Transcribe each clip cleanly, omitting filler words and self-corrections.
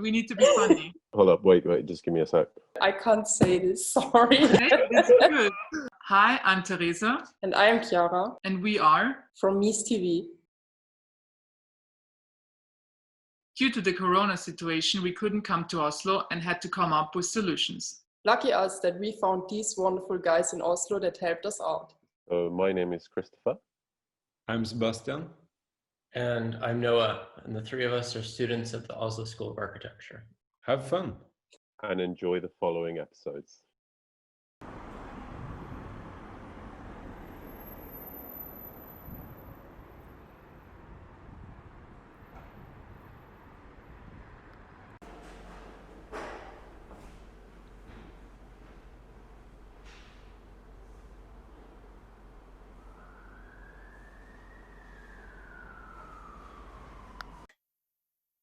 We need to be funny. Hold up, wait, just give me a sec. I can't say this, sorry. Hey, it's good. Hi, I'm Teresa. And I am Chiara. And we are from Mies TV. Due to the corona situation, we couldn't come to Oslo and had to come up with solutions. Lucky us that we found these wonderful guys in Oslo that helped us out. My name is Christopher. I'm Sebastian. And I'm Noah, and the three of us are students at the Oslo School of Architecture. Have fun. And enjoy the following episodes.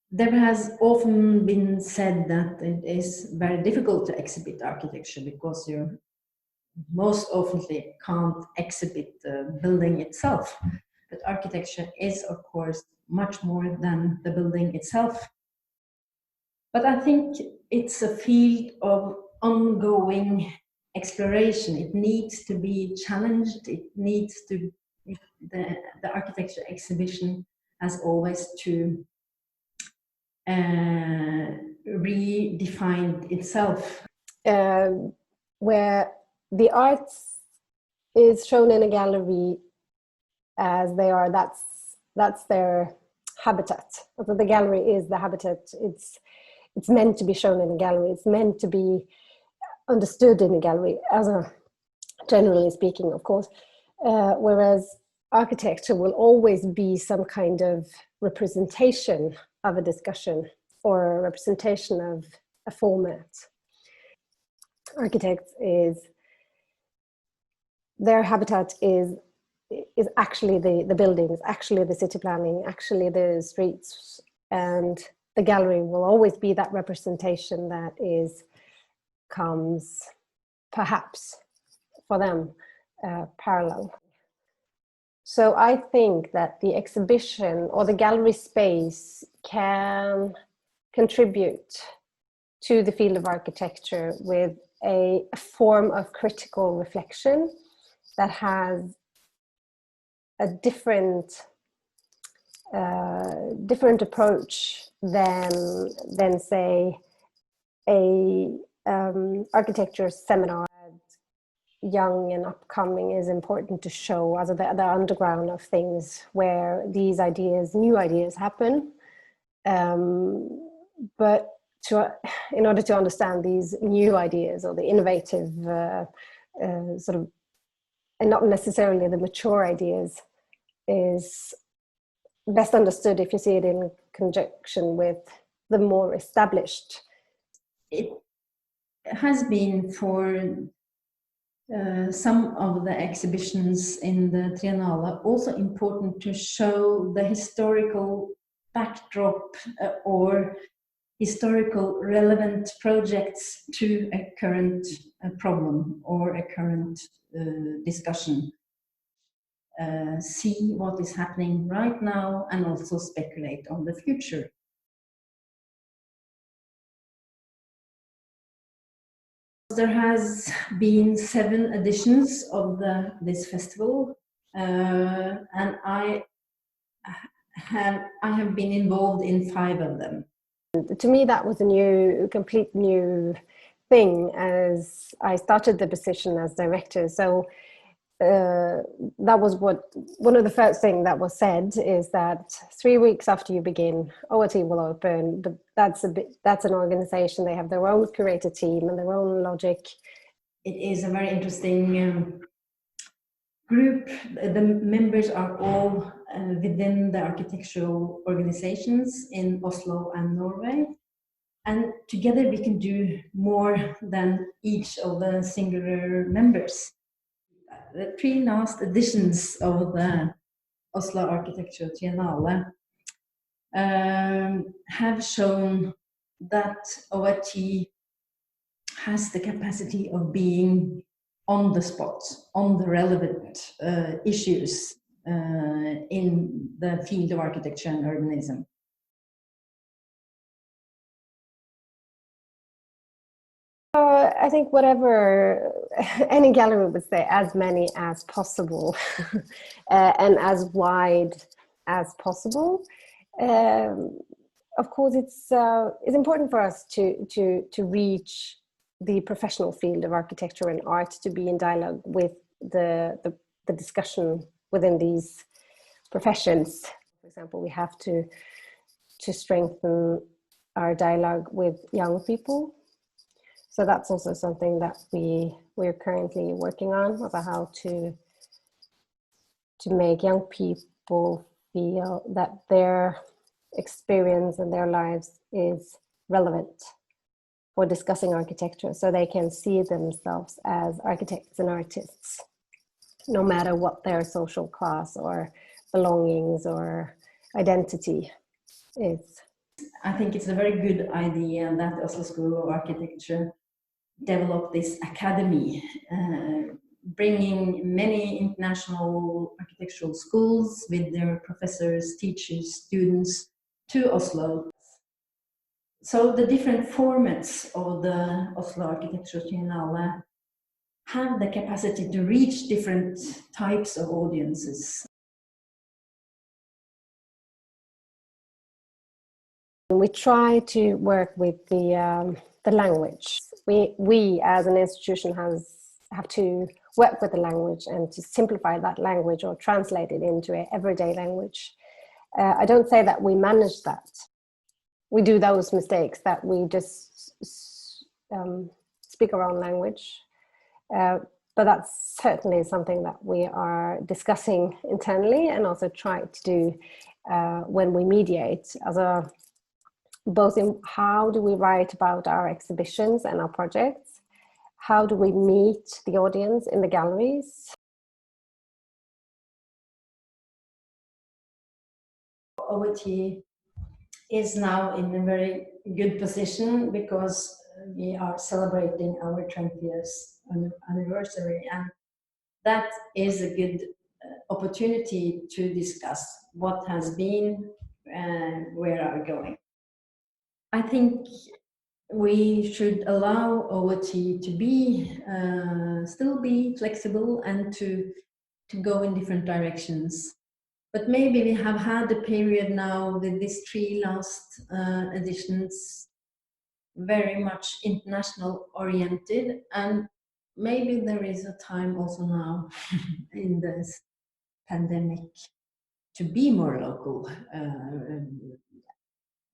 There has often been said that it is very difficult to exhibit architecture because you most often can't exhibit the building itself. But architecture is, of course, much more than the building itself. But I think it's a field of ongoing exploration. It needs to be challenged. It needs to, the architecture exhibition has always to redefined itself. Where the arts is shown in a gallery as they are, that's their habitat. So the gallery is the habitat. It's meant to be shown in a gallery. It's meant to be understood in a gallery, generally speaking, of course. Whereas architecture will always be some kind of representation of a discussion or a representation of a format. Architects their habitat is actually the buildings, actually the city planning, actually the streets, and the gallery will always be that representation that comes perhaps for them parallel. So I think that the exhibition or the gallery space can contribute to the field of architecture with a form of critical reflection that has a different approach than say a architecture seminar. Young and upcoming is important to show as the underground of things where these new ideas happen. But in order to understand these new ideas or the innovative sort of, and not necessarily the mature ideas, is best understood if you see it in conjunction with the more established. It has been for some of the exhibitions in the Triennale also important to show the historical backdrop or historical relevant projects to a current problem or a current discussion. See what is happening right now and also speculate on the future. There has been 7 editions of this festival, and I have been involved in 5 of them. To me, that was a complete new thing as I started the position as director. So that was one of the first things that was said is that 3 weeks after you begin, OAT will open, but that's an organization. They have their own curator team and their own logic. It is a very interesting group. The members are all within the architectural organizations in Oslo and Norway. And together we can do more than each of the singular members. The 3 last editions of the Oslo Architecture Triennale have shown that OAT has the capacity of being on the spot, on the relevant issues in the field of architecture and urbanism. I think whatever any gallery would say, as many as possible, and as wide as possible. Of course, it's important for us to reach the professional field of architecture and art, to be in dialogue with the discussion within these professions. For example, we have to strengthen our dialogue with young people. So that's also something that we're currently working on, about how to make young people feel that their experience and their lives is relevant for discussing architecture, so they can see themselves as architects and artists, no matter what their social class or belongings or identity is. I think it's a very good idea that Oslo School of Architecture developed this academy, bringing many international architectural schools with their professors, teachers, students to Oslo. So the different formats of the Oslo Architecture Triennale have the capacity to reach different types of audiences. We try to work with the language. We as an institution have to work with the language and to simplify that language or translate it into an everyday language. I don't say that we manage that. We do those mistakes that we just speak our own language. But that's certainly something that we are discussing internally and also try to do when we mediate, both in how do we write about our exhibitions and our projects, how do we meet the audience in the galleries. OAT is now in a very good position because we are celebrating our 20th anniversary, and that is a good opportunity to discuss what has been and where are we going. I think we should allow OAT to be still be flexible and to go in different directions. But maybe we have had a period now with these 3 last editions very much international oriented, and maybe there is a time also now in this pandemic to be more local,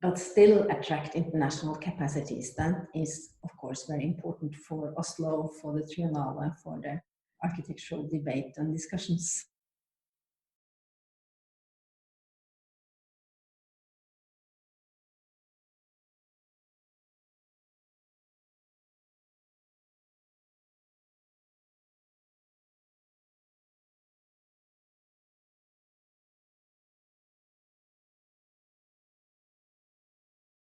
but still attract international capacities. That is, of course, very important for Oslo, for the Triennale, for the architectural debate and discussions.